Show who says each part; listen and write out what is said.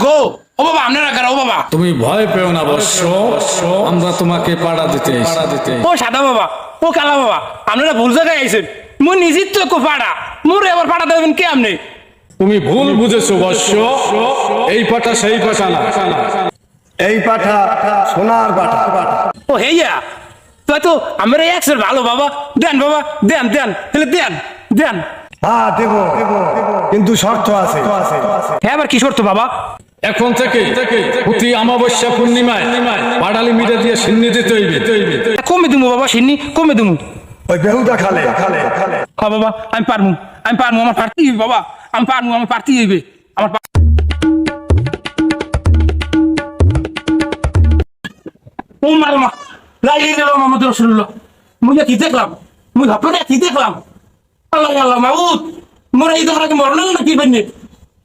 Speaker 1: গো ও বাবা আপনারা কারা ও বাবা
Speaker 2: তুমি ভয় পেও না বৎস, আমরা তোমাকে পাড়া দিতে
Speaker 1: ও সাদা বাবা ও কালা বাবা আপনারা ভুল জায়গায় আইছেন মুই নিজের তো কো পাড়া মোরে আবার পাড়া দেবেন কে আপনি
Speaker 2: তুমি ভুল বুঝেছো বৎস, এই পাটা সেই পাটা না।
Speaker 3: এই পাঠা সোনার পাঠা।
Speaker 1: ও হেইয়া তুই তো আমরা একশোর ভালো বাবা দেন বাবা দেন দেন তাহলে দেন দেন
Speaker 3: হ্যাঁ দেব, কিন্তু শর্ত আছে।
Speaker 1: হ্যাঁ আবার কি শর্ত বাবা
Speaker 2: এখন থেকে প্রতি অমাবস্যা পূর্ণিমায় পাড়ালি মিটে দিয়ে সিন্নি দিতে হইবে।
Speaker 1: কমে দিমু বাবা সিন্নি কমে দিমু
Speaker 3: ওই বেহুদা খালে
Speaker 1: হ্যাঁ বাবা আমি পারমু আমার পারতেই হইবে বাবা আমি পারমু আমার পারতেই হইবে আমার ও মার মা লাগিয়ে গেল আমাদের রসুল্লাহ মুই কি দেখলাম মুই ভাবলো কি দেখলাম আল্লাহ আল্লাহ মাউদ মোর এই ধরাকে মরণ না কি বেনে